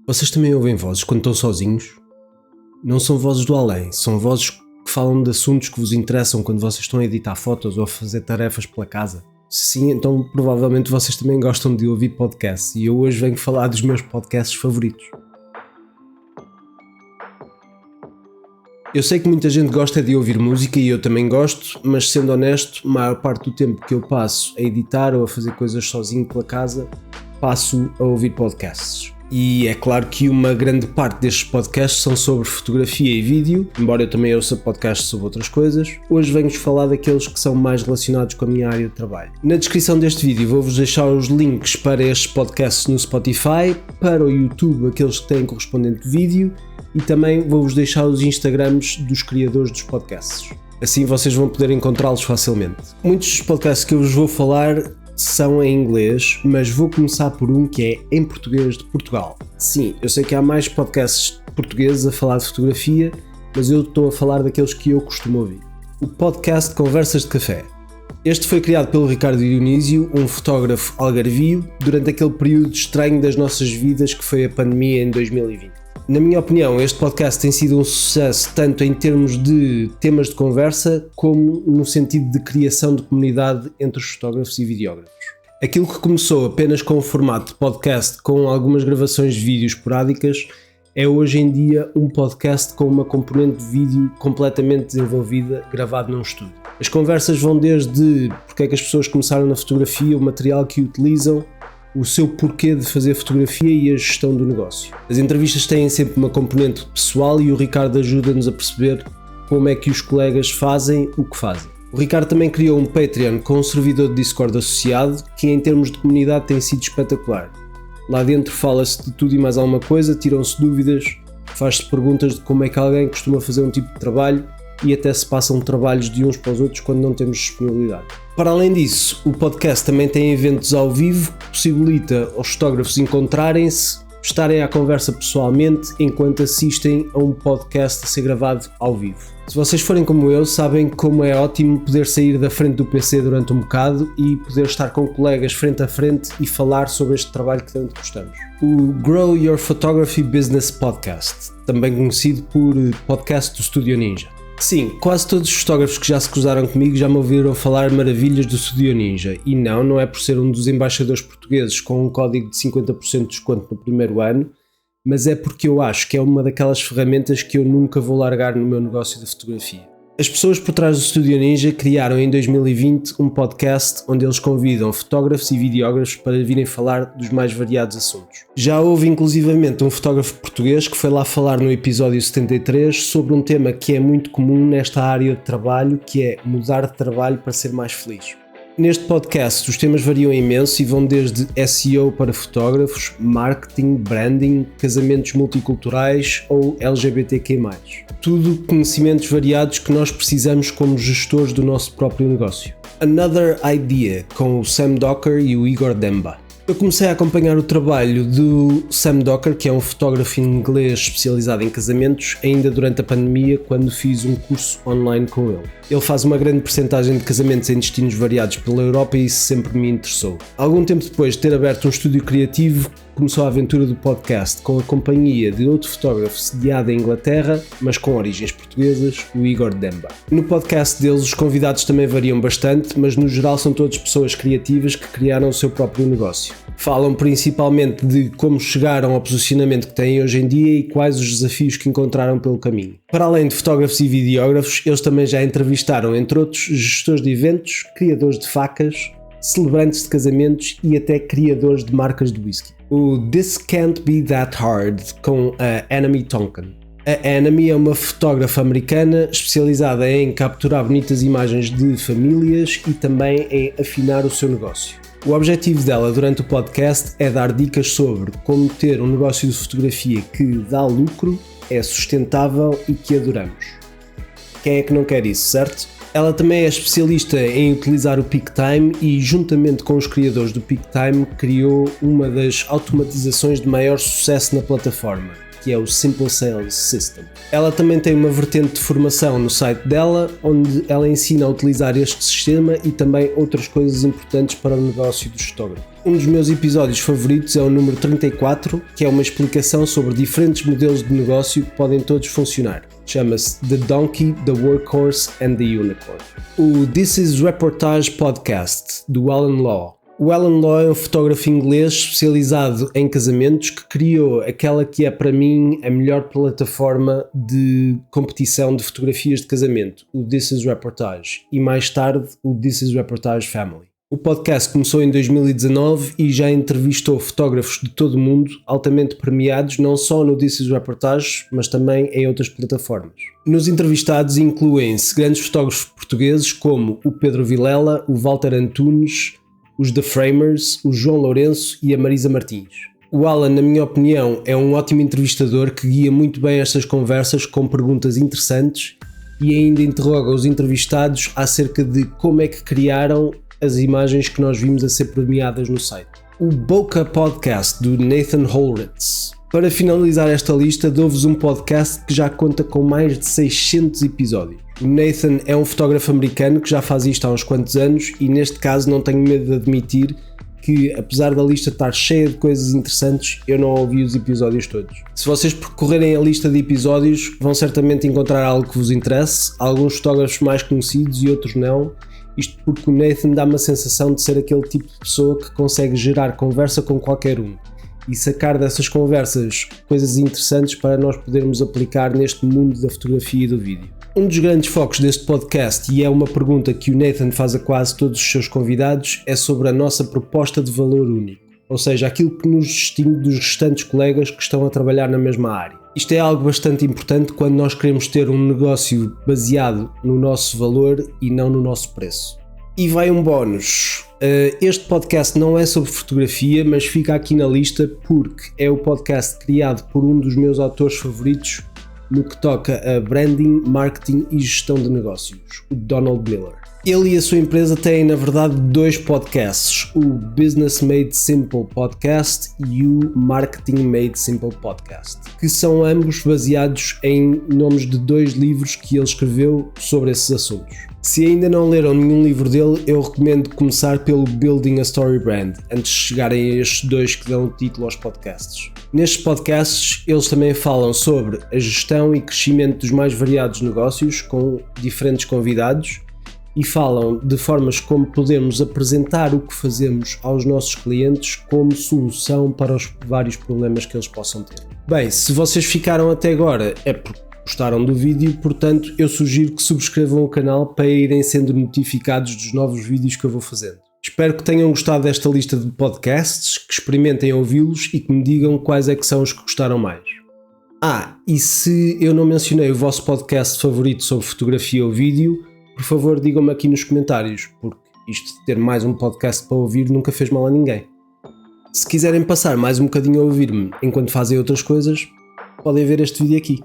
Vocês também ouvem vozes quando estão sozinhos? Não são vozes do além, são vozes que falam de assuntos que vos interessam quando vocês estão a editar fotos ou a fazer tarefas pela casa? Se sim, então provavelmente vocês também gostam de ouvir podcasts e eu hoje venho falar dos meus podcasts favoritos. Eu sei que muita gente gosta de ouvir música e eu também gosto, mas sendo honesto, a maior parte do tempo que eu passo a editar ou a fazer coisas sozinho pela casa, passo a ouvir podcasts. E é claro que uma grande parte destes podcasts são sobre fotografia e vídeo, embora eu também ouça podcasts sobre outras coisas. Hoje venho-vos falar daqueles que são mais relacionados com a minha área de trabalho. Na descrição deste vídeo vou-vos deixar os links para estes podcasts no Spotify, para o YouTube, aqueles que têm correspondente vídeo, e também vou-vos deixar os Instagrams dos criadores dos podcasts. Assim vocês vão poder encontrá-los facilmente. Muitos dos podcasts que eu vos vou falar são em inglês, mas vou começar por um que é em português de Portugal. Sim, eu sei que há mais podcasts portugueses a falar de fotografia, mas eu estou a falar daqueles que eu costumo ouvir. O podcast Conversas de Café. Este foi criado pelo Ricardo Dionísio, um fotógrafo algarvio, durante aquele período estranho das nossas vidas que foi a pandemia em 2020. Na minha opinião, este podcast tem sido um sucesso tanto em termos de temas de conversa como no sentido de criação de comunidade entre os fotógrafos e videógrafos. Aquilo que começou apenas com o formato de podcast com algumas gravações de vídeo esporádicas é hoje em dia um podcast com uma componente de vídeo completamente desenvolvida, gravado num estúdio. As conversas vão desde porque é que as pessoas começaram na fotografia, o material que utilizam, o seu porquê de fazer fotografia e a gestão do negócio. As entrevistas têm sempre uma componente pessoal e o Ricardo ajuda-nos a perceber como é que os colegas fazem o que fazem. O Ricardo também criou um Patreon com um servidor de Discord associado que em termos de comunidade tem sido espetacular. Lá dentro fala-se de tudo e mais alguma coisa, tiram-se dúvidas, faz-se perguntas de como é que alguém costuma fazer um tipo de trabalho e até se passam trabalhos de uns para os outros quando não temos disponibilidade. Para além disso, o podcast também tem eventos ao vivo que possibilita aos fotógrafos encontrarem-se, estarem à conversa pessoalmente enquanto assistem a um podcast a ser gravado ao vivo. Se vocês forem como eu, sabem como é ótimo poder sair da frente do PC durante um bocado e poder estar com colegas frente a frente e falar sobre este trabalho que tanto gostamos. O Grow Your Photography Business Podcast, também conhecido por podcast do Studio Ninja. Sim, quase todos os fotógrafos que já se cruzaram comigo já me ouviram falar maravilhas do Studio Ninja e não é por ser um dos embaixadores portugueses com um código de 50% de desconto no primeiro ano, mas é porque eu acho que é uma daquelas ferramentas que eu nunca vou largar no meu negócio de fotografia. As pessoas por trás do Studio Ninja criaram em 2020 um podcast onde eles convidam fotógrafos e videógrafos para virem falar dos mais variados assuntos. Já houve inclusivamente um fotógrafo português que foi lá falar no episódio 73 sobre um tema que é muito comum nesta área de trabalho, que é mudar de trabalho para ser mais feliz. Neste podcast os temas variam imenso e vão desde SEO para fotógrafos, marketing, branding, casamentos multiculturais ou LGBTQ+. Tudo conhecimentos variados que nós precisamos como gestores do nosso próprio negócio. Another Idea, com o Sam Docker e o Igor Demba. Eu comecei a acompanhar o trabalho do Sam Docker, que é um fotógrafo inglês especializado em casamentos, ainda durante a pandemia, quando fiz um curso online com ele. Ele faz uma grande percentagem de casamentos em destinos variados pela Europa e isso sempre me interessou. Algum tempo depois de ter aberto um estúdio criativo, começou a aventura do podcast com a companhia de outro fotógrafo sediado em Inglaterra, mas com origens portuguesas, o Igor Demba. No podcast deles os convidados também variam bastante, mas no geral são todas pessoas criativas que criaram o seu próprio negócio. Falam principalmente de como chegaram ao posicionamento que têm hoje em dia e quais os desafios que encontraram pelo caminho. Para além de fotógrafos e videógrafos, eles também já entrevistaram, entre outros, gestores de eventos, criadores de facas, celebrantes de casamentos e até criadores de marcas de whisky. O This Can't Be That Hard, com a Anami Tonkin. A Anami é uma fotógrafa americana especializada em capturar bonitas imagens de famílias e também em afinar o seu negócio. O objetivo dela durante o podcast é dar dicas sobre como ter um negócio de fotografia que dá lucro, é sustentável e que adoramos. Quem é que não quer isso, certo? Ela também é especialista em utilizar o PeakTime e, juntamente com os criadores do PeakTime, criou uma das automatizações de maior sucesso na plataforma, que é o Simple Sales System. Ela também tem uma vertente de formação no site dela, onde ela ensina a utilizar este sistema e também outras coisas importantes para o negócio dos fotógrafos. Um dos meus episódios favoritos é o número 34, que é uma explicação sobre diferentes modelos de negócio que podem todos funcionar. Chama-se The Donkey, The Workhorse and the Unicorn. O This is Reportage Podcast, do Alan Law. O Alan Law é um fotógrafo inglês especializado em casamentos que criou aquela que é para mim a melhor plataforma de competição de fotografias de casamento, o This is Reportage, e mais tarde o This is Reportage Family. O podcast começou em 2019 e já entrevistou fotógrafos de todo o mundo altamente premiados não só no This is Reportage, mas também em outras plataformas. Nos entrevistados incluem-se grandes fotógrafos portugueses como o Pedro Vilela, o Walter Antunes, os The Framers, o João Lourenço e a Marisa Martins. O Alan, na minha opinião, é um ótimo entrevistador que guia muito bem estas conversas com perguntas interessantes e ainda interroga os entrevistados acerca de como é que criaram as imagens que nós vimos a ser premiadas no site. O Bokeh Podcast, do Nathan Holritz. Para finalizar esta lista, dou-vos um podcast que já conta com mais de 600 episódios. O Nathan é um fotógrafo americano que já faz isto há uns quantos anos e neste caso não tenho medo de admitir que, apesar da lista estar cheia de coisas interessantes, eu não ouvi os episódios todos. Se vocês percorrerem a lista de episódios, vão certamente encontrar algo que vos interesse, alguns fotógrafos mais conhecidos e outros não. Isto porque o Nathan dá-me a sensação de ser aquele tipo de pessoa que consegue gerar conversa com qualquer um e sacar dessas conversas coisas interessantes para nós podermos aplicar neste mundo da fotografia e do vídeo. Um dos grandes focos deste podcast, e é uma pergunta que o Nathan faz a quase todos os seus convidados, é sobre a nossa proposta de valor único, ou seja, aquilo que nos distingue dos restantes colegas que estão a trabalhar na mesma área. Isto é algo bastante importante quando nós queremos ter um negócio baseado no nosso valor e não no nosso preço. E vai um bónus. Este podcast não é sobre fotografia, mas fica aqui na lista porque é o podcast criado por um dos meus autores favoritos no que toca a branding, marketing e gestão de negócios, o Donald Miller. Ele e a sua empresa têm, na verdade, dois podcasts, o Business Made Simple Podcast e o Marketing Made Simple Podcast, que são ambos baseados em nomes de dois livros que ele escreveu sobre esses assuntos. Se ainda não leram nenhum livro dele, eu recomendo começar pelo Building a Story Brand, antes de chegarem a estes dois que dão o título aos podcasts. Nestes podcasts, eles também falam sobre a gestão e crescimento dos mais variados negócios, com diferentes convidados, e falam de formas como podemos apresentar o que fazemos aos nossos clientes como solução para os vários problemas que eles possam ter. Bem, se vocês ficaram até agora é porque gostaram do vídeo, portanto eu sugiro que subscrevam o canal para irem sendo notificados dos novos vídeos que eu vou fazendo. Espero que tenham gostado desta lista de podcasts, que experimentem ouvi-los e que me digam quais é que são os que gostaram mais. E se eu não mencionei o vosso podcast favorito sobre fotografia ou vídeo, por favor digam-me aqui nos comentários, porque isto de ter mais um podcast para ouvir nunca fez mal a ninguém. Se quiserem passar mais um bocadinho a ouvir-me enquanto fazem outras coisas, podem ver este vídeo aqui.